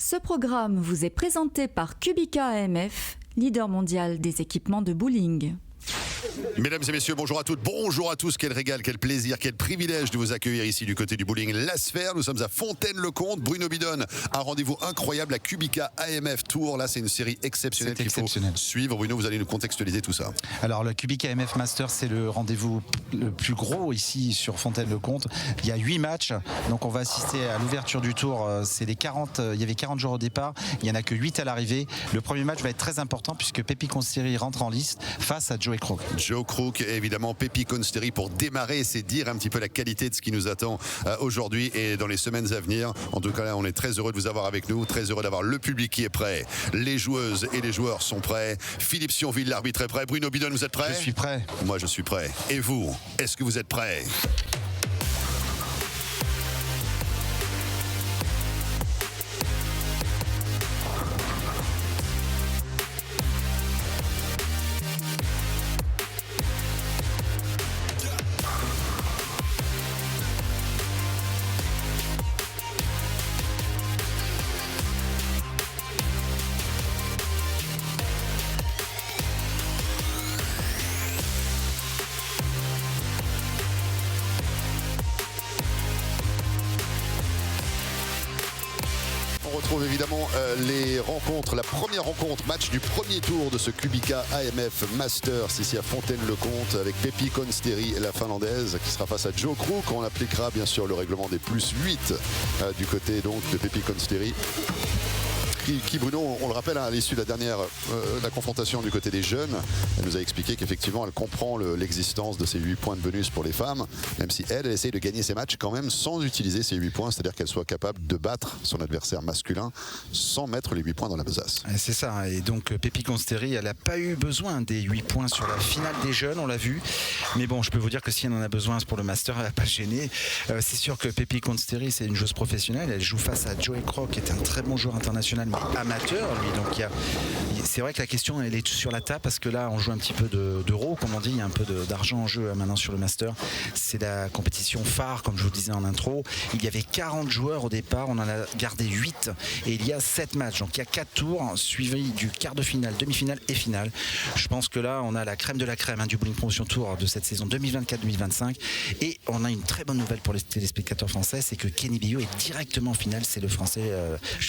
Ce programme vous est présenté par Kubica AMF, leader mondial des équipements de bowling. Mesdames et messieurs, bonjour à toutes, bonjour à tous, quel régal, quel plaisir, quel privilège de vous accueillir ici du côté du bowling La Sphère. Nous sommes à Fontaine-le-Comte, Bruno Bidon, un rendez-vous incroyable à Kubica AMF Tour. Là, c'est une série exceptionnelle qu'il faut suivre. Bruno, vous allez nous contextualiser tout ça. Alors, le Kubica AMF Master, c'est le rendez-vous le plus gros ici sur Fontaine-le-Comte. Il y a 8 matchs, donc on va assister à l'ouverture du tour. C'est les 40, il y avait 40 joueurs au départ, il n'y en a que 8 à l'arrivée. Le premier match va être très important puisque Pepi Consteri rentre en liste face à Joey Crook. Joe Crook, évidemment, Pepi Consteri pour démarrer, c'est dire un petit peu la qualité de ce qui nous attend aujourd'hui et dans les semaines à venir. En tout cas, là, on est très heureux de vous avoir avec nous, très heureux d'avoir le public qui est prêt. Les joueuses et les joueurs sont prêts. Philippe Sionville, l'arbitre, est prêt. Bruno Bidon, vous êtes prêt? Je suis prêt. Moi, je suis prêt. Et vous, est-ce que vous êtes prêts? On retrouve évidemment les rencontres, la première rencontre, match du premier tour de ce Kubica AMF Masters ici à Fontaine-le-Comte avec Pepi Consteri, la finlandaise, qui sera face à Joe Crook. On appliquera bien sûr le règlement des +8 du côté donc de Pepi Consteri. Qui, Bruno, on le rappelle, à l'issue de la dernière la confrontation du côté des jeunes, elle nous a expliqué qu'effectivement elle comprend l'existence de ces 8 points de bonus pour les femmes, même si elle essaye de gagner ses matchs quand même sans utiliser ces 8 points, c'est-à-dire qu'elle soit capable de battre son adversaire masculin sans mettre les 8 points dans la besace. C'est ça, et donc Pepi Consteri, elle n'a pas eu besoin des 8 points sur la finale des jeunes, on l'a vu, mais bon, je peux vous dire que si elle en a besoin pour le Master, elle va pas gêner. C'est sûr que Pepi Consteri, c'est une joueuse professionnelle, elle joue face à Joey Crook, qui est un très bon joueur international, mais amateur lui, donc c'est vrai que la question elle est sur la table parce que là on joue un petit peu d'euros, comme on dit, il y a un peu d'argent en jeu maintenant sur le Master. C'est la compétition phare, comme je vous disais en intro. Il y avait 40 joueurs au départ, on en a gardé 8 et il y a 7 matchs, donc il y a 4 tours suivis du quart de finale, demi-finale et finale. Je pense que là on a la crème de la crème du Bowling Promotion Tour de cette saison 2024-2025 et on a une très bonne nouvelle pour les téléspectateurs français, c'est que Kenny Bio est directement en finale, c'est le français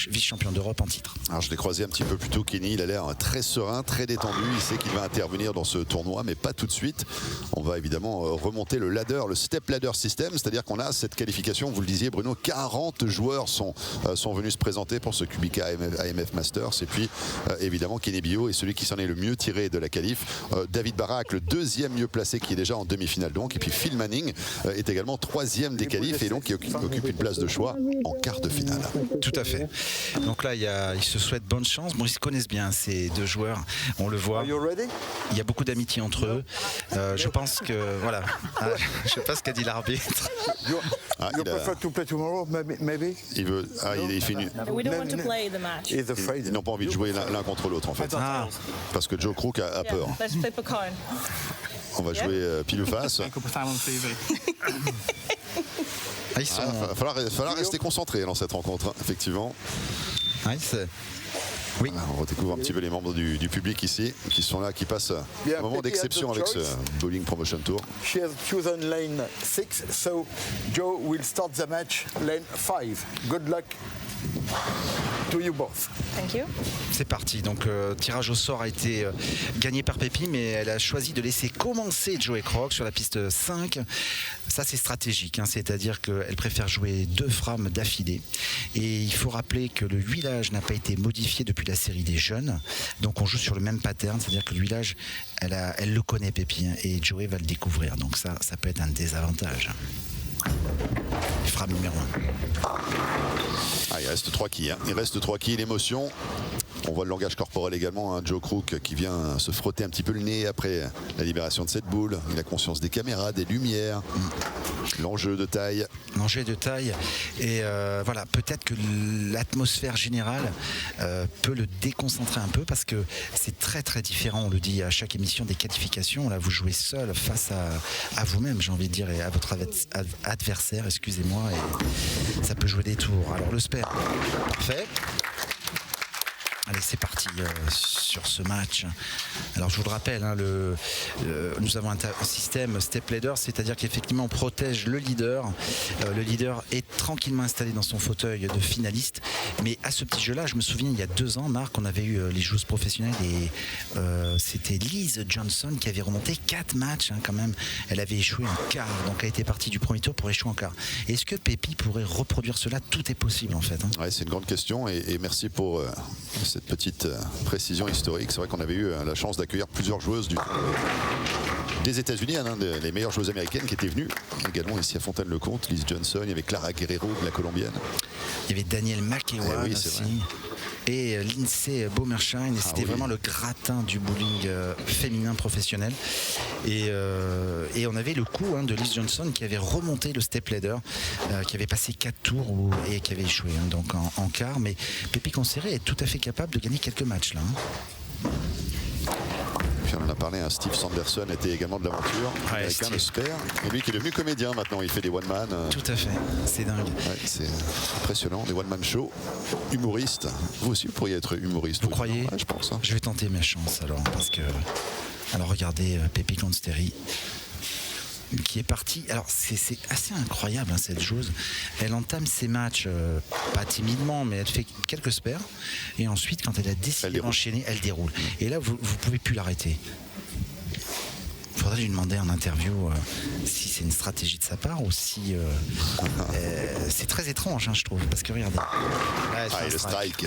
vice-champion d'Europe en titre. Alors je l'ai croisé un petit peu plus tôt, Kenny, il a l'air très serein, très détendu, il sait qu'il va intervenir dans ce tournoi, mais pas tout de suite. On va évidemment remonter le ladder, le step ladder system, c'est-à-dire qu'on a cette qualification, vous le disiez Bruno, 40 joueurs sont venus se présenter pour ce Kubica AMF Masters, et puis évidemment Kenny Bio est celui qui s'en est le mieux tiré de la qualif. David Barak, le deuxième mieux placé, qui est déjà en demi-finale donc, et puis Phil Manning est également troisième des qualifs et donc qui occupe une place de choix en quart de finale. Tout à fait. Donc là, il se souhaite bonne chance. Bon, ils se connaissent bien ces deux joueurs, on le voit. Il y a beaucoup d'amitié entre eux. Je pense que voilà. Je sais pas ce qu'a dit l'arbitre. Il veut. Il finit. Ils n'ont pas envie de jouer l'un contre l'autre en fait. Parce que Joe Crook a peur. On va jouer pile ou face. Il va falloir rester concentré dans cette rencontre, effectivement. Oui. On redécouvre un petit peu les membres du public ici, qui sont là, qui passent un moment d'exception avec ce Bowling Promotion Tour. She has chosen lane 6, so Joe will start the match lane 5. Good luck to you both. Thank you. C'est parti, donc tirage au sort a été gagné par Pepi, mais elle a choisi de laisser commencer Joey Crook sur la piste 5. Ça c'est stratégique, hein, c'est-à-dire qu'elle préfère jouer 2 frames d'affilée. Et il faut rappeler que le huilage n'a pas été modifié depuis la série des jeunes, donc on joue sur le même pattern, c'est-à-dire que le huilage, elle le connaît Pepi, hein, et Joey va le découvrir, donc ça peut être un désavantage. Frame numéro 1. Il reste 3 quilles, hein. Il reste 3 quilles, l'émotion. On voit le langage corporel également, hein. Joe Crook qui vient se frotter un petit peu le nez après la libération de cette boule. Il a conscience des caméras, des lumières, l'enjeu de taille. L'enjeu de taille. Et voilà, peut-être que l'atmosphère générale peut le déconcentrer un peu parce que c'est très très différent, on le dit à chaque émission des qualifications. Là, vous jouez seul face à vous-même, j'ai envie de dire, et à votre adversaire, excusez-moi, et ça peut jouer des tours. Alors le spare, parfait. Allez, c'est parti sur ce match. Alors je vous le rappelle, hein, nous avons un système step leader, c'est-à-dire qu'effectivement on protège le leader. Le leader est tranquillement installé dans son fauteuil de finaliste. Mais à ce petit jeu-là, je me souviens il y a 2 ans, Marc, on avait eu les joueuses professionnelles et c'était Liz Johnson qui avait remonté 4 matchs quand même. Elle avait échoué en quart, donc elle était partie du premier tour pour échouer en quart. Est-ce que Pépi pourrait reproduire cela? Tout est possible en fait. Hein. Ouais, c'est une grande question et merci pour cette petite précision historique. C'est vrai qu'on avait eu la chance d'accueillir plusieurs joueuses des États-Unis, l'un des meilleures joueuses américaines qui étaient venues également ici à Fontaine-le-Comte, Liz Johnson, il y avait Clara Guerrero, la colombienne. Il y avait Daniel McEwan oui, aussi. Et Lindsay Bomershine, et c'était vraiment le gratin du bowling féminin professionnel. Et on avait le coup de Liz Johnson qui avait remonté le step leader, qui avait passé 4 tours et qui avait échoué donc en quart. Mais Pépi Consterré est tout à fait capable de gagner quelques matchs là. Puis on en a parlé, Steve Sanderson était également de l'aventure, américain, le Spare. Et lui qui est devenu comédien maintenant, il fait des one-man. Tout à fait, c'est dingue. Ouais, c'est impressionnant, des one-man shows. Humoriste. Vous aussi, vous pourriez être humoriste. Vous croyez? Ouais, je pense. Hein. Je vais tenter ma chance alors, parce que... Alors regardez, Pépi Consterré qui est partie. Alors c'est assez incroyable cette joueuse. Elle entame ses matchs pas timidement, mais elle fait quelques spares et ensuite quand elle a décidé d'enchaîner, elle déroule. Et là vous pouvez plus l'arrêter. Il faudrait lui demander en interview si c'est une stratégie de sa part ou si c'est très étrange je trouve, parce que regardez. Là, le strike.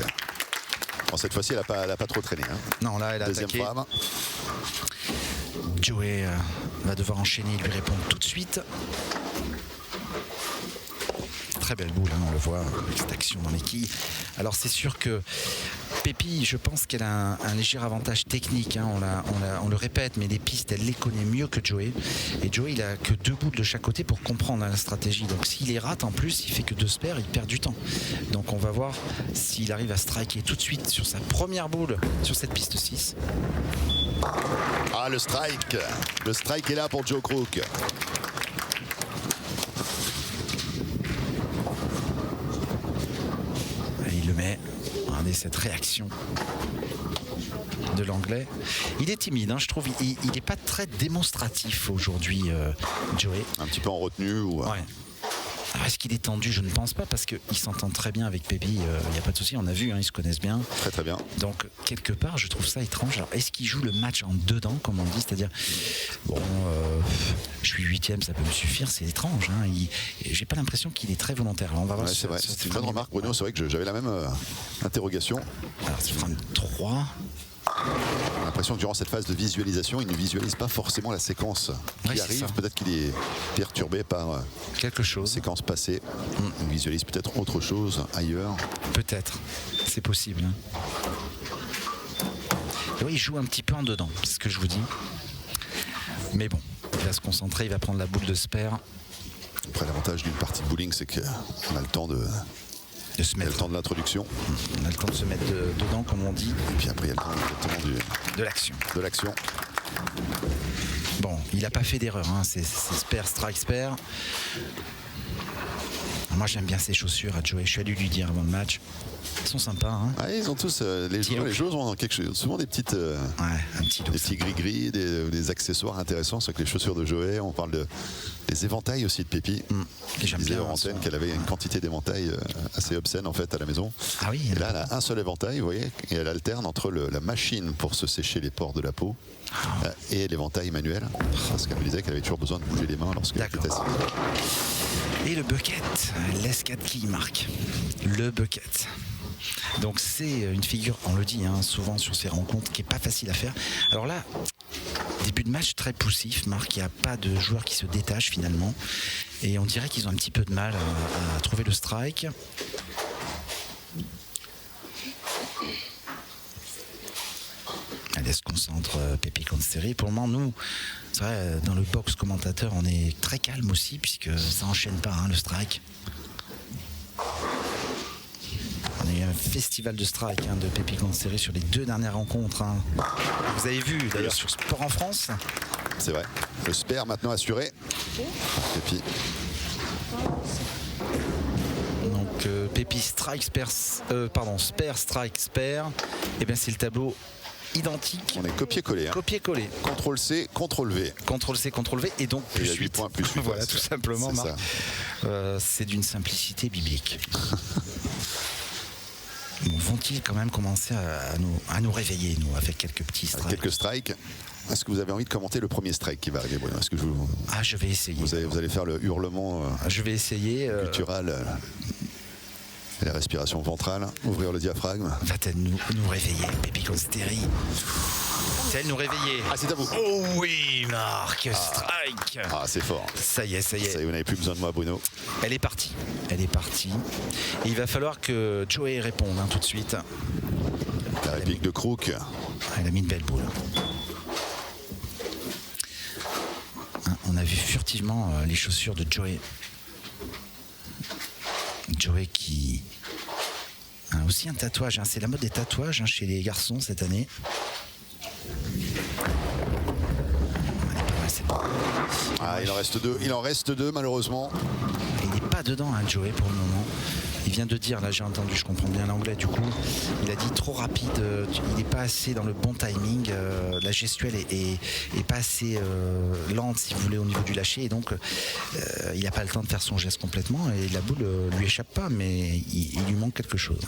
Bon, cette fois-ci elle n'a pas trop traîné. Hein. Non, là elle a deuxième attaqué. femme. Joey va devoir enchaîner et lui répondre tout de suite. Très belle boule, on le voit, avec cette action dans les quilles. Alors c'est sûr que Pépi, je pense qu'elle a un léger avantage technique. On le répète, mais les pistes, elle les connaît mieux que Joey. Et Joey, il a que 2 boules de chaque côté pour comprendre la stratégie. Donc s'il les rate, en plus, il fait que 2 spares, il perd du temps. Donc on va voir s'il arrive à striker tout de suite sur sa première boule sur cette piste 6. Ah, le strike. Le strike est là pour Joe Crook. Il le met. Regardez cette réaction de l'anglais. Il est timide, je trouve. Il n'est pas très démonstratif aujourd'hui, Joey. Un petit peu en retenue ou... Ouais. Alors est-ce qu'il est tendu? Je ne pense pas, parce qu'il s'entend très bien avec Pépi. Il n'y a pas de souci, on a vu, ils se connaissent bien. Très très bien. Donc quelque part, je trouve ça étrange. Alors est-ce qu'il joue le match en dedans, comme on dit? C'est-à-dire, bon, je suis 8e, ça peut me suffire, c'est étrange. J'ai pas l'impression qu'il est très volontaire. Alors, on va voir. Ouais, c'est vrai, c'est une bonne remarque, Bruno. C'est vrai que j'avais la même interrogation. Alors c'est frame 3. J'ai l'impression que durant cette phase de visualisation, il ne visualise pas forcément la séquence qui arrive. Peut-être qu'il est perturbé par quelque chose. Séquence passée. Il visualise peut-être autre chose ailleurs. Peut-être, c'est possible. Et oui, il joue un petit peu en dedans, c'est ce que je vous dis. Mais bon, il va se concentrer, il va prendre la boule de spare. Après, l'avantage d'une partie de bowling, c'est qu'on a le temps de se mettre. Il y a le temps de l'introduction. On a le temps de se mettre dedans, comme on dit. Et puis après, il y a le temps exactement de l'action. De l'action. Bon, il n'a pas fait d'erreur. C'est spare, strike, spare. Moi, j'aime bien ces chaussures à Joey. Je suis allé lui dire avant le match. Ils sont sympas. Ah, ils ont tous, les joueurs ont quelque chose, souvent des petites, des petits gris-gris, des accessoires intéressants. C'est que les chaussures de Joey, on parle des éventails aussi de Pépi. Je disais en antenne qu'elle avait une quantité d'éventails assez obscène en fait à la maison. Ah oui. Et là, elle a un seul éventail, vous voyez, et elle alterne entre la machine pour se sécher les pores de la peau et l'éventail manuel. Parce qu'elle me disait qu'elle avait toujours besoin de bouger les mains lorsqu'elle était assise. Et le bucket, l'escadre qui marque. Le bucket. Donc c'est une figure, on le dit souvent sur ces rencontres, qui n'est pas facile à faire. Alors là, début de match très poussif, Marc, il n'y a pas de joueurs qui se détachent finalement. Et on dirait qu'ils ont un petit peu de mal à trouver le strike. Elle se concentre, Pépi Consterré. Pour le moment, nous, c'est vrai, dans le box commentateur, on est très calme aussi, puisque ça n'enchaîne pas le strike. On a eu un festival de strike de Pépi Consterré sur les 2 dernières rencontres. Vous avez vu d'ailleurs sur Sport en France. C'est vrai. Le spare maintenant assuré. Pépi. Donc que Pépi strike, spare, strike, spare. Et bien c'est le tableau identique. On est copié-collé. Copier-coller. CTRL-C, CTRL-V. CTRL-C, CTRL-V et donc Et il y plus a 8 8. points, plus 8. Voilà, tout simplement, c'est Marc. C'est d'une simplicité biblique. Bon, vont-ils quand même commencer à nous réveiller, nous, avec quelques petits strikes? Quelques strikes. Est-ce que vous avez envie de commenter le premier strike qui va arriver, Bruno? Est-ce que je vais essayer. Vous allez faire le hurlement Je vais essayer. guttural et la respiration ventrale, ouvrir le diaphragme. Va-t-elle nous réveiller, Pépi Consteri? Va-t-elle nous réveiller? Ah, c'est à vous. Oh oui, Marc, strike. Ah, c'est fort. Ça y est. Ça y est, vous n'avez plus besoin de moi, Bruno. Elle est partie. Et il va falloir que Joey réponde tout de suite. La réplique de Crook. Elle a mis une belle boule. On a vu furtivement les chaussures de Joey. Joey qui a aussi un tatouage. C'est la mode des tatouages chez les garçons cette année. Il en reste deux malheureusement. Il n'est pas dedans, Joey, pour le moment. Il vient de dire, là j'ai entendu, je comprends bien l'anglais du coup, il a dit trop rapide, il n'est pas assez dans le bon timing, la gestuelle est pas assez lente si vous voulez au niveau du lâcher, et donc il n'a pas le temps de faire son geste complètement, et la boule lui échappe pas, mais il lui manque quelque chose.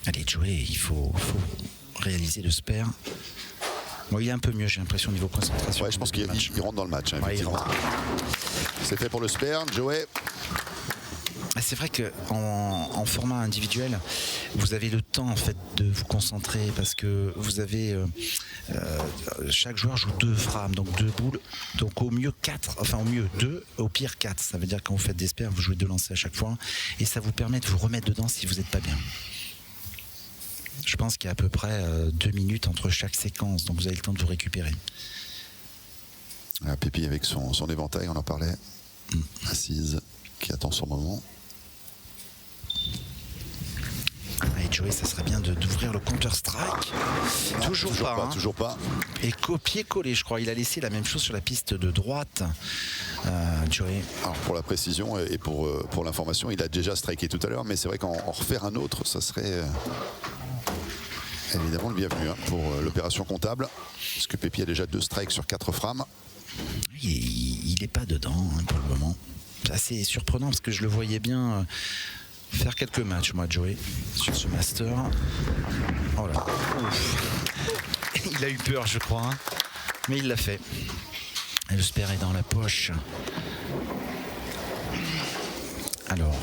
Allez Joey, il faut réaliser le spare. Bon, il est un peu mieux, j'ai l'impression, au niveau concentration. Ouais, je pense qu'il rentre dans le match. Ouais, il rentre. C'est fait pour le spare, Joey. C'est vrai qu'en format individuel, vous avez le temps en fait de vous concentrer parce que vous avez chaque joueur joue 2 frames, donc 2 boules, donc au mieux 4, enfin au mieux 2, au pire 4. Ça veut dire que quand vous faites des spares, vous jouez 2 lancers à chaque fois et ça vous permet de vous remettre dedans si vous n'êtes pas bien. Je pense qu'il y a à peu près 2 minutes entre chaque séquence, donc vous avez le temps de vous récupérer. Pépi avec son éventail, on en parlait. Assise, qui attend son moment. Et Joey, ça serait bien d'ouvrir le Counter-Strike. Toujours pas. Et copier-coller, je crois. Il a laissé la même chose sur la piste de droite. Joey. Alors pour la précision et pour l'information, il a déjà striké tout à l'heure, mais c'est vrai qu'en refaire un autre, ça serait évidemment le bienvenu pour l'opération comptable. Parce que Pépi a déjà 2 strikes sur 4 frames. Il n'est pas dedans pour le moment. C'est assez surprenant parce que je le voyais bien faire quelques matchs, moi, Joey, sur ce Master. Oh là. Ouf. Il a eu peur, je crois, mais il l'a fait. Et le spare est dans la poche. Alors,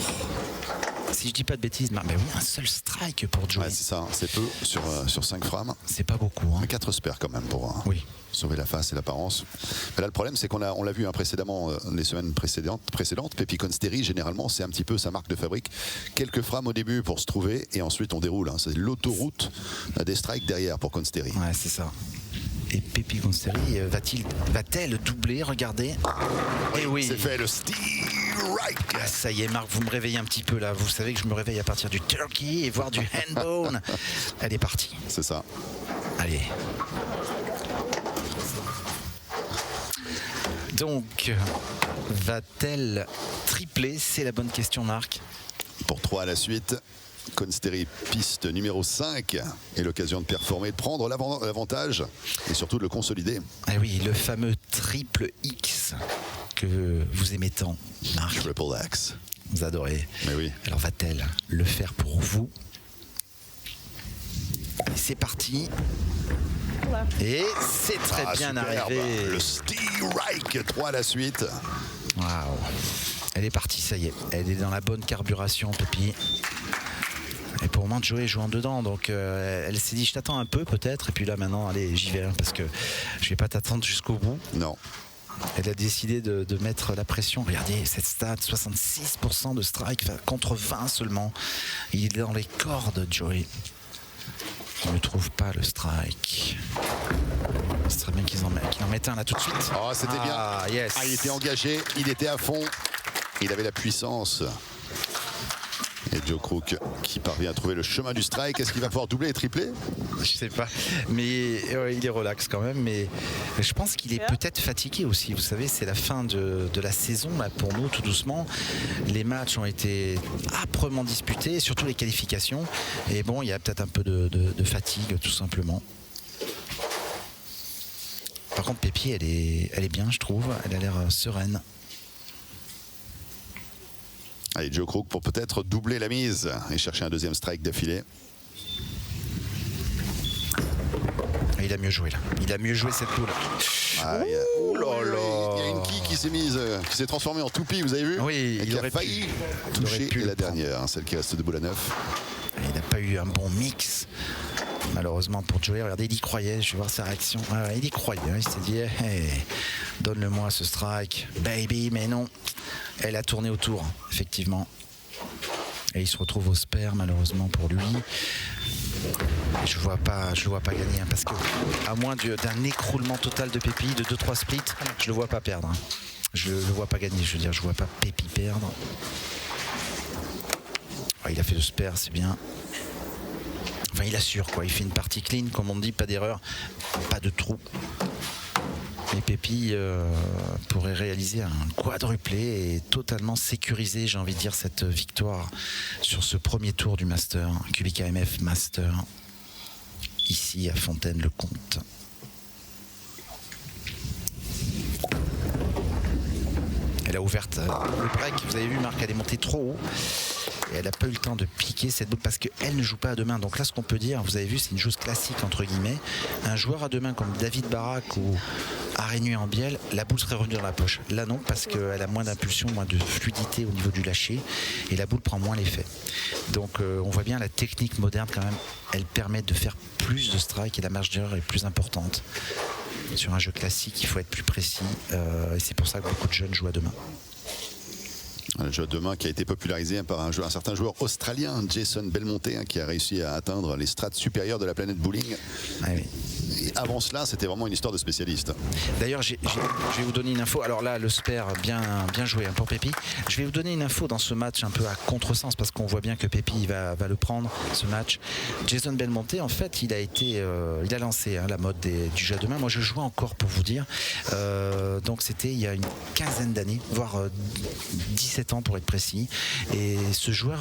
si je dis pas de bêtises, mais oui, un seul strike pour Joey. Ouais, c'est ça, c'est peu sur 5 frames. C'est pas beaucoup. Mais 4 spares quand même pour sauver la face et l'apparence. Mais là, le problème, c'est qu'on l'a vu précédemment, les semaines précédentes. Pépi Consteri, généralement, c'est un petit peu sa marque de fabrique. Quelques frames au début pour se trouver et ensuite on déroule. C'est l'autoroute des strikes derrière pour Consteri. Ouais, c'est ça. Et Pépi Consteri va-t-elle doubler? Regardez. Et oui, c'est fait le Steve Reich. Ah, ça y est, Marc, vous me réveillez un petit peu là. Vous savez que je me réveille à partir du turkey et voir du handbone. Elle est partie. C'est ça. Allez. Donc, va-t-elle tripler? C'est la bonne question, Marc. Pour 3 à la suite. Consteri, piste numéro 5, et l'occasion de performer, de prendre l'avantage et surtout de le consolider. Ah oui, le fameux triple X que vous aimez tant, Marc. Triple X. Vous adorez. Mais oui. Alors va-t-elle le faire pour vous? Et c'est parti. Et c'est très bien superbe. arrivé. Le Steve Reich, 3 à la suite. Waouh. Elle est partie, ça y est. Elle est dans la bonne carburation, Pépi. Et pour le moment, Joey joue en dedans, donc elle s'est dit je t'attends un peu peut-être, et puis là maintenant allez j'y vais parce que je vais pas t'attendre jusqu'au bout. Non. Elle a décidé de mettre la pression. Regardez cette stat, 66% de strike contre 20 seulement. Il est dans les cordes, Joey. Il ne trouve pas le strike. Ce serait bien qu'il en mette un là tout de suite. Oh, c'était bien. Yes. Il était engagé, il était à fond, il avait la puissance. Et Joe Crook qui parvient à trouver le chemin du strike. Est-ce qu'il va pouvoir doubler et tripler? Je sais pas, mais il est relax quand même. Mais je pense qu'il est peut-être fatigué aussi. Vous savez, c'est la fin de la saison là, pour nous, tout doucement. Les matchs ont été âprement disputés, surtout les qualifications. Et bon, il y a peut-être un peu de fatigue, tout simplement. Par contre, Pépi, elle est bien, je trouve. Elle a l'air sereine. Allez, Joe Crook pour peut-être doubler la mise et chercher un deuxième strike d'affilée. Il a mieux joué là. Il a mieux joué cette poule. Ah, il y a une qui s'est transformée en toupie, vous avez vu? Oui, et qui a failli toucher la dernière, celle qui reste debout la 9. Il n'a pas eu un bon mix. Malheureusement pour Joey, regardez, il y croyait, je vais voir sa réaction. Il y croyait, il s'est dit hey, donne-le-moi ce strike, baby, mais non. Elle a tourné autour, effectivement. Et il se retrouve au spare, malheureusement pour lui. Je le vois pas gagner, parce que à moins d'un écroulement total de Pépi, de 2-3 splits, je le vois pas perdre. Je le vois pas gagner, je veux dire, je vois pas Pépi perdre. Il a fait le spare, c'est bien. Enfin, il assure, quoi. Il fait une partie clean, comme on dit, pas d'erreur, pas de trou. Et Pépi pourrait réaliser un quadruplé et totalement sécuriser, j'ai envie de dire, cette victoire sur ce premier tour du Master, Kubica AMF Master, ici à Fontaine-le-Comte. Elle a ouvert le break, vous avez vu, Marc, elle est montée trop haut. Et elle n'a pas eu le temps de piquer cette boule parce qu'elle ne joue pas à deux mains. Donc là, ce qu'on peut dire, vous avez vu, c'est une chose classique entre guillemets. Un joueur à deux mains comme David Barak ou Arénuy en bielle, la boule serait revenue dans la poche. Là non, parce qu'elle a moins d'impulsion, moins de fluidité au niveau du lâcher et la boule prend moins l'effet. Donc on voit bien la technique moderne quand même, elle permet de faire plus de strike et la marge d'erreur est plus importante. Sur un jeu classique, il faut être plus précis et c'est pour ça que beaucoup de jeunes jouent à deux mains. Un jeu de main qui a été popularisé par un certain joueur australien, Jason Belmonte, qui a réussi à atteindre les strates supérieures de la planète bowling. Ah oui. Et avant cela, c'était vraiment une histoire de spécialiste. D'ailleurs, je vais vous donner une info. Alors là, le spare, bien joué pour Pépi. Je vais vous donner une info dans ce match un peu à contresens parce qu'on voit bien que Pépi va le prendre, ce match. Jason Belmonte, en fait, il a lancé la mode du jeu à deux mains. Moi, je jouais encore, pour vous dire. Donc, c'était il y a une quinzaine d'années, voire 17 ans pour être précis. Et ce joueur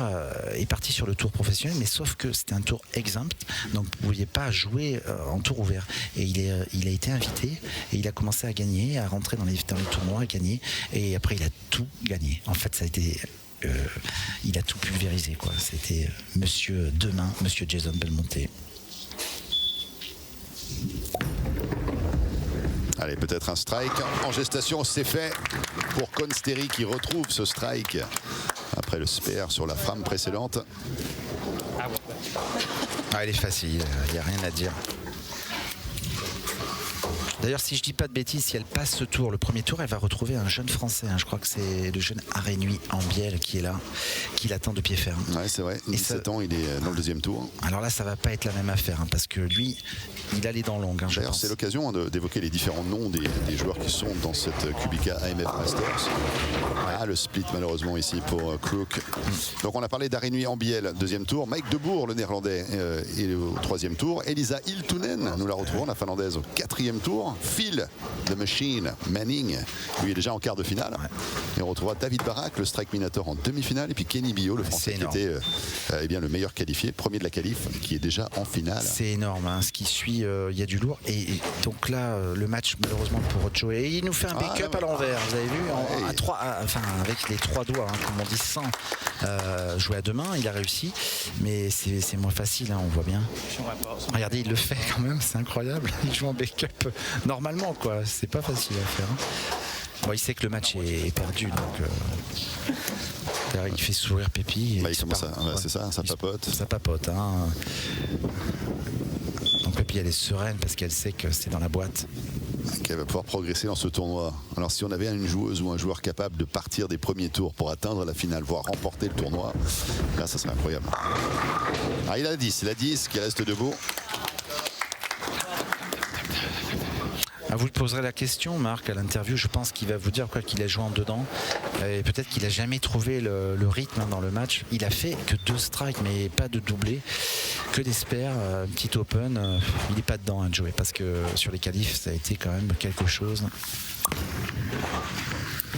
est parti sur le tour professionnel, mais sauf que c'était un tour exempt. Donc, vous ne pouviez pas jouer en tour ouvert. Et il a été invité et il a commencé à gagner, à rentrer dans les tournois, à gagner. Et après, il a tout gagné. En fait, ça a été... il a tout pulvérisé, quoi. C'était Monsieur Demain, Monsieur Jason Belmonte. Allez, peut-être un strike en gestation, c'est fait pour Consteri qui retrouve ce strike après le spare sur la frame précédente. Elle est facile, il n'y a rien à dire. D'ailleurs, si je dis pas de bêtises, si elle passe ce tour, le premier tour, elle va retrouver un jeune français. Je crois que c'est le jeune Arénuy en bielle qui est là, qui l'attend de pied ferme. Ouais, c'est vrai. 17 ans, il est dans le deuxième tour. Alors là, ça va pas être la même affaire, parce que lui, il a les dents longues. D'ailleurs, c'est l'occasion d'évoquer les différents noms des joueurs qui sont dans cette Kubica AMF Masters. Le split malheureusement ici pour Crook. Donc on a parlé d'Arénuy en bielle, deuxième tour. Mike Debourg, le néerlandais, est au troisième tour. Elisa Hiltunen, nous la retrouvons, la finlandaise, au quatrième tour. Phil, The Machine, Manning, lui est déjà en quart de finale. Et on retrouvera David Barak, le strike minator, en demi-finale. Et puis Kenny Bio, le français qui était le meilleur qualifié, premier de la qualif, qui est déjà en finale. C'est énorme, ce qui suit, il y a du lourd. Et donc là, le match, malheureusement pour Joey, et il nous fait un backup à l'envers, vous avez vu, avec les trois doigts, comme on dit, sans jouer à deux mains, il a réussi. Mais c'est moins facile, on voit bien. Regardez, il le fait quand même, c'est incroyable. Il joue en backup normalement, quoi. C'est pas facile à faire. Bon, il sait que le match est perdu, donc il fait sourire Pépi. C'est ça papote. Ça papote, Donc Pépi, elle est sereine parce qu'elle sait que c'est dans la boîte. Qu'elle va pouvoir progresser dans ce tournoi. Alors si on avait une joueuse ou un joueur capable de partir des premiers tours pour atteindre la finale, voire remporter le tournoi, là ça serait incroyable. Il a la 10 qui reste debout. Vous lui poserez la question, Marc, à l'interview. Je pense qu'il va vous dire qu'il a joué en dedans. Et peut-être qu'il n'a jamais trouvé le rythme dans le match. Il a fait que 2 strikes, mais pas de doublé. Que des spares, un petit open. Il n'est pas dedans, Joey, parce que sur les qualifs, ça a été quand même quelque chose.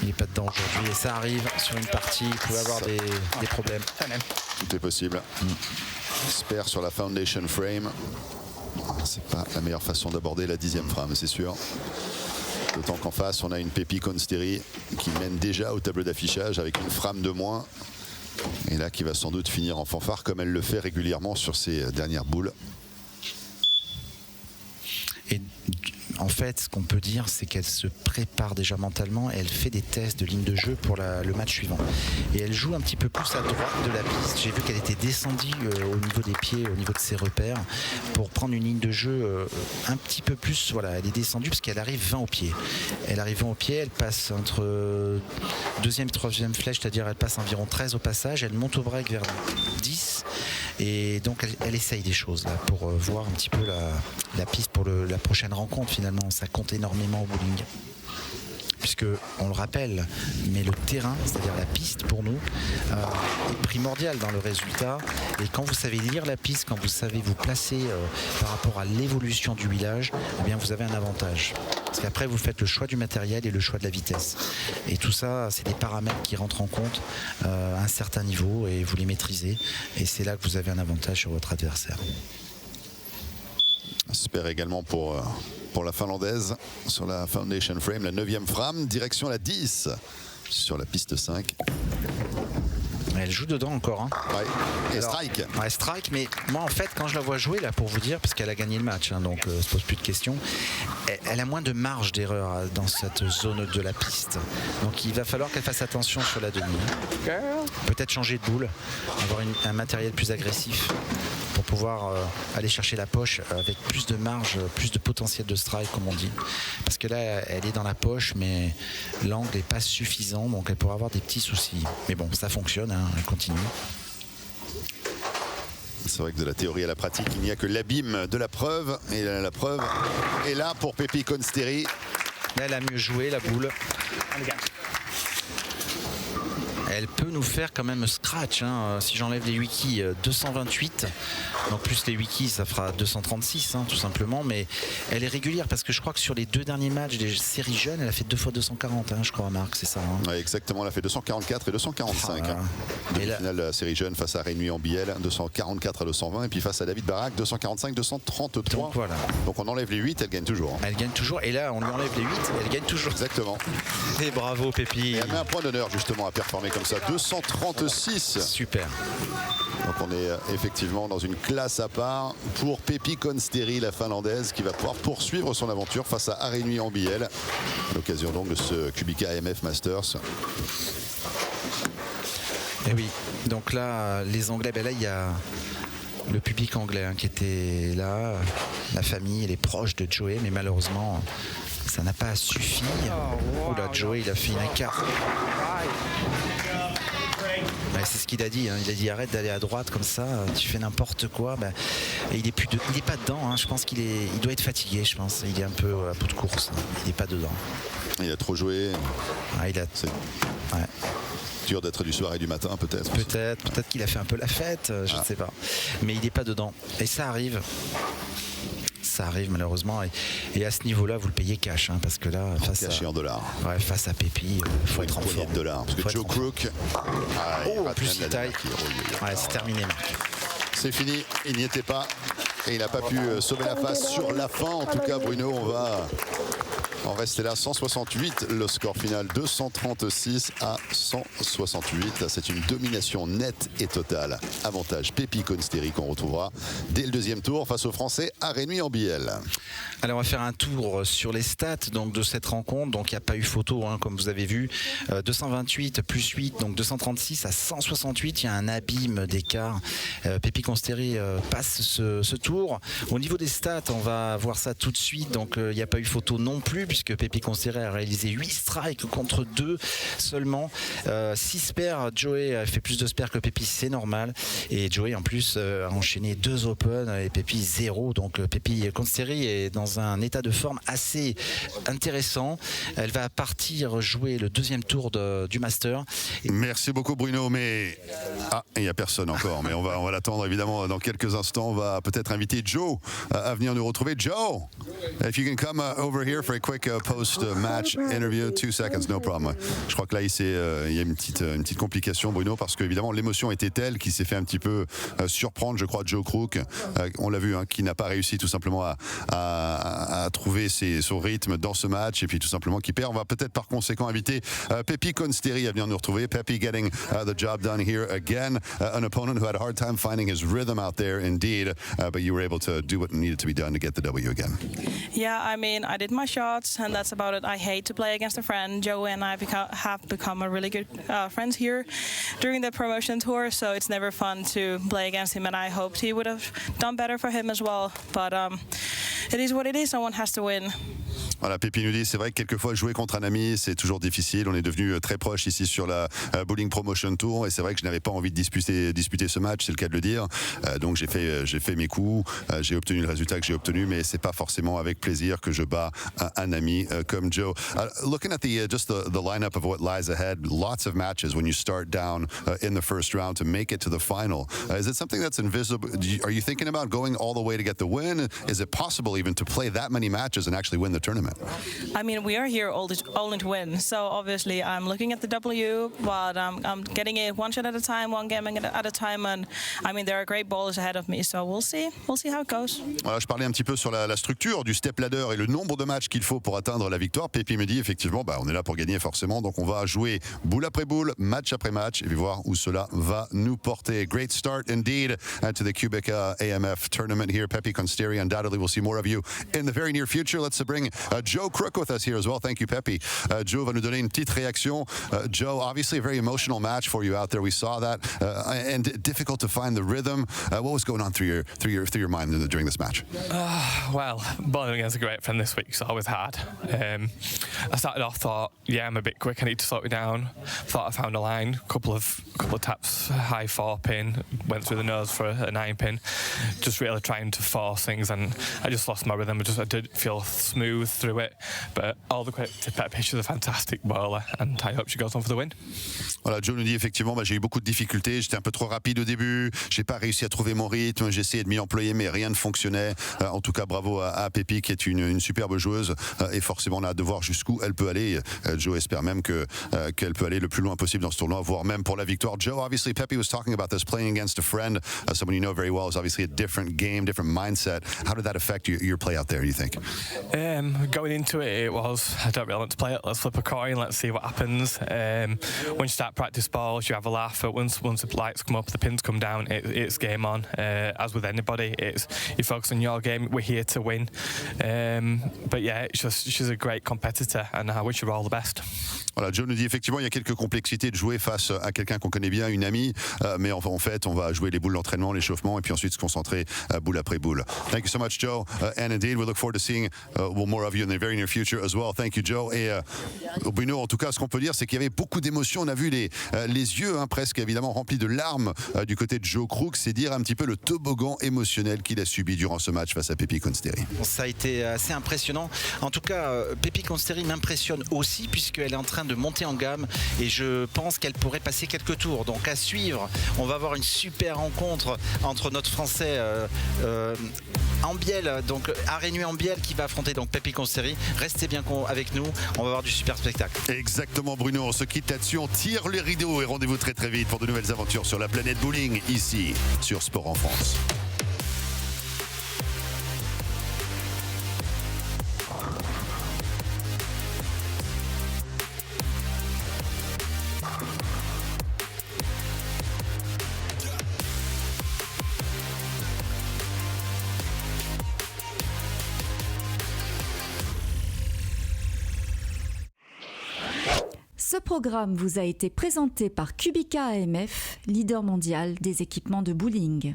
Il n'est pas dedans aujourd'hui. Et ça arrive sur une partie. Il peut avoir des problèmes. Tout est possible. Spare sur la Foundation Frame. C'est pas la meilleure façon d'aborder la 10e frame, c'est sûr. D'autant qu'en face, on a une Pepi Consteri qui mène déjà au tableau d'affichage avec une frame de moins. Et là, qui va sans doute finir en fanfare comme elle le fait régulièrement sur ses dernières boules. Et en fait, ce qu'on peut dire, c'est qu'elle se prépare déjà mentalement et elle fait des tests de ligne de jeu pour le match suivant. Et elle joue un petit peu plus à droite de la piste. J'ai vu qu'elle était descendue au niveau des pieds, au niveau de ses repères, pour prendre une ligne de jeu un petit peu plus. Voilà, elle est descendue parce qu'elle arrive 20 au pied. Elle arrive 20 au pied, elle passe entre 2e et 3e flèche, c'est-à-dire elle passe environ 13 au passage. Elle monte au break vers 10. Et donc elle essaye des choses là, pour voir un petit peu la piste pour la prochaine rencontre. Finalement, ça compte énormément au bowling, puisque on le rappelle, mais le terrain, c'est-à-dire la piste pour nous, est primordial dans le résultat. Et quand vous savez lire la piste, quand vous savez vous placer par rapport à l'évolution du village, eh bien vous avez un avantage. Parce qu'après vous faites le choix du matériel et le choix de la vitesse. Et tout ça, c'est des paramètres qui rentrent en compte à un certain niveau et vous les maîtrisez. Et c'est là que vous avez un avantage sur votre adversaire. J'espère également pour la Finlandaise sur la Foundation Frame, la 9e frame, direction la 10 sur la piste 5. Elle joue dedans encore. Hein. Ouais. Et alors, strike. Ouais, strike, mais moi en fait quand je la vois jouer là, pour vous dire, parce qu'elle a gagné le match, hein, donc se pose plus de questions, elle a moins de marge d'erreur dans cette zone de la piste. Donc il va falloir qu'elle fasse attention sur la demi. Peut-être changer de boule, avoir un matériel plus agressif pour pouvoir aller chercher la poche avec plus de marge, plus de potentiel de strike comme on dit. Parce que là elle est dans la poche, mais l'angle n'est pas suffisant, donc elle pourrait avoir des petits soucis. Mais bon, ça fonctionne, hein, elle continue. C'est vrai que de la théorie à la pratique, il n'y a que l'abîme de la preuve. Et la preuve est là pour Pepi Consteri. Là, elle a mieux joué la boule. Elle peut nous faire quand même scratch, hein. Si j'enlève les wikis, 228, donc plus les wikis ça fera 236, hein, tout simplement, mais elle est régulière parce que je crois que sur les 2 derniers matchs des séries jeunes elle a fait 2 fois 240, hein, je crois, Marc, c'est ça, hein. Ouais, exactement, elle a fait 244 et 245. Ah, Demi-finale de la série jeune face à Rénuit en Biel, 244 à 220, et puis face à David Barak, 245, 233. Donc, voilà. Donc on enlève les 8, elle gagne toujours. Elle gagne toujours, et là on lui enlève les 8, elle gagne toujours. Exactement. Et bravo Pépi. Et elle met un point d'honneur justement à performer comme ça, 236. Super. Donc on est effectivement dans une classe à part pour Pepi Consteri, la Finlandaise, qui va pouvoir poursuivre son aventure face à Arénuit en Biel. À l'occasion donc de ce Kubica AMF Masters. Et oui, donc là les Anglais, ben là il y a le public anglais, hein, qui était là, la famille et les proches de Joey, mais malheureusement ça n'a pas suffi. Oh là, Joey il a fait un écart. Ouais, c'est ce qu'il a dit, hein. Il a dit arrête d'aller à droite comme ça, tu fais n'importe quoi. Ben, et il est pas dedans, hein. Je pense qu'il doit être fatigué, je pense. Il est un peu à bout de course, il n'est pas dedans. Il a trop joué. Ah, C'est dur d'être du soir et du matin peut-être. Peut-être qu'il a fait un peu la fête, je ne sais pas. Mais il n'est pas dedans. Et ça arrive. Ça arrive malheureusement, et à ce niveau-là vous le payez cash, hein, parce que là cash en dollars. Ouais, face à Pépi, il faut être en forme. De dollars, parce que Joe Crook, en plus il taille. Ouais, c'est terminé, Marc. C'est fini, il n'y était pas et il n'a pas pu sauver la face sur la fin. En tout cas, Bruno, on va en rester là. 168 le score final, 236 à 168. C'est une domination nette et totale. Avantage Pepi Consteri qu'on retrouvera dès le 2e tour face aux Français à Rénuit en Biel. Alors on va faire un tour sur les stats donc, de cette rencontre. Donc il n'y a pas eu photo, hein, comme vous avez vu. 228 plus 8, donc 236 à 168. Il y a un abîme d'écart. Pepi Consteri passe ce tour. Au niveau des stats, on va voir ça tout de suite. Donc il n'y a pas eu photo non plus, puisque Pepi Consteri a réalisé 8 strikes contre 2 seulement. 6 spares, Joey a fait plus de spares que Pepi, c'est normal. Et Joey en plus a enchaîné 2 open et Pepi 0. Donc Pepi Consteri est dans un état de forme assez intéressant. Elle va partir jouer le deuxième tour du Master. Merci beaucoup Bruno, mais il n'y a personne encore, mais on va l'attendre évidemment dans quelques instants. On va peut-être inviter Joe à venir nous retrouver. Joe, if you can come over here for a quick post-match interview, 2 seconds, no problem. Je crois que là il y a une petite complication Bruno, parce qu'évidemment l'émotion était telle qu'il s'est fait un petit peu surprendre, je crois, Joe Crook, on l'a vu, qui n'a pas réussi tout simplement à trouver son rythme dans ce match, et puis tout simplement qui perd. On va peut-être par conséquent inviter Pepi Consteri à venir nous retrouver. Pepi getting the job done here again. An opponent who had a hard time finding his rhythm out there indeed, but you were able to do what needed to be done to get the W again. Yeah, I mean, I did my shots and that's about it. I hate to play against a friend. Joey and I have become a really good friends here during the promotion tour, so it's never fun to play against him, and I hoped he would have done better for him as well, but it is what it is. Someone has to win. Voilà, Pepi nous dit, c'est vrai que quelquefois jouer contre un ami, c'est toujours difficile. On est devenus très proches ici sur la Bowling Promotion Tour, et c'est vrai que je n'avais pas envie de disputer ce match, c'est le cas de le dire. Donc j'ai fait mes coups, j'ai obtenu le résultat que j'ai obtenu, mais c'est pas forcément avec plaisir que je bats un ami comme Joe. Looking at just the lineup of what lies ahead, lots of matches when you start down in the first round to make it to the final. Is it something that's invisible? Are you thinking about going all the way to get the win? Is it possible even to play that many matches and actually win the tournament? I mean, we are here only to win, so obviously I'm looking at the W, but I'm getting it one shot at a time, one game at a time, and I mean, there are great bowlers ahead of me, so we'll see how it goes. Voilà, je parlais un petit peu sur la structure du step ladder et le nombre de matchs qu'il faut pour atteindre la victoire. Pepi me dit effectivement, on est là pour gagner forcément, donc on va jouer boule après boule, match après match, et puis voir où cela va nous porter. Great start indeed to the Quebec AMF tournament here. Pepi Consteri, undoubtedly we'll see more of you in the very near future. Let's bring Joe Crook with us here as well. Thank you, Pepi. Joe va nous donner une petite réaction. Joe, obviously a very emotional match for you out there. We saw that, and difficult to find the rhythm. What was going on through your mind during this match? Well, bowling against a great friend this week's always hard. I started off, thought, I'm a bit quick, I need to slow it down. Thought I found a line, couple of taps, high 4-pin, went through the nose for a 9-pin, just really trying to force things, and I just lost my rhythm. I didn't feel smooth through it, but all the credit to Pepi. She's a fantastic bowler, and I hope she goes on for the win. Voilà, Joe nous dit effectivement, j'ai eu beaucoup de difficultés, j'étais un peu trop rapide au début, j'ai pas réussi à trouver mon rythme, j'ai essayé de m'y employer, mais rien ne fonctionnait. En tout cas, bravo à Pepi, qui est une superbe joueuse, et forcément on a hâte de voir jusqu'où elle peut aller. Joe espère même qu'elle peut aller le plus loin possible dans ce tournoi, voire même pour la victoire. Joe, obviously Pepi was talking about this, playing against a friend, someone you know very well, is obviously a different game, different mindset. How did that affect your play out there, you think? Going into it was, I don't really want to play it, let's flip a coin, let's see what happens. When you start practice balls, you have a laugh, but once the lights come up, the pins come down, it's game on. As with anybody, you focus on your game, we're here to win. But yeah, she's a great competitor, and I wish her all the best. Voilà, Joe nous dit effectivement il y a quelques complexités de jouer face à quelqu'un qu'on connaît bien, une amie, mais en fait on va jouer les boules d'entraînement, l'échauffement, et puis ensuite se concentrer boule après boule. Thank you so much, Joe, and indeed we look forward to seeing more of you in the very near future as well. Thank you, Joe. Et Bruno, en tout cas, ce qu'on peut dire, c'est qu'il y avait beaucoup d'émotions. On a vu les yeux presque évidemment remplis de larmes du côté de Joe Crook. C'est dire un petit peu le toboggan émotionnel qu'il a subi durant ce match face à Pepi Consteri. Ça a été assez impressionnant. En tout cas, Pepi Consteri m'impressionne aussi, puisqu'elle est en train de monter en gamme, et je pense qu'elle pourrait passer quelques tours. Donc à suivre, on va avoir une super rencontre entre notre Français Ambiel, donc Arénu Ambiel, qui va affronter donc Pepi Consteri. Restez bien avec nous, on va avoir du super spectacle. Exactement, Bruno, on se quitte là-dessus, on tire le rideau, et rendez-vous très très vite pour de nouvelles aventures sur la planète bowling, ici sur Sport en France. Ce programme vous a été présenté par Qubica AMF, leader mondial des équipements de bowling.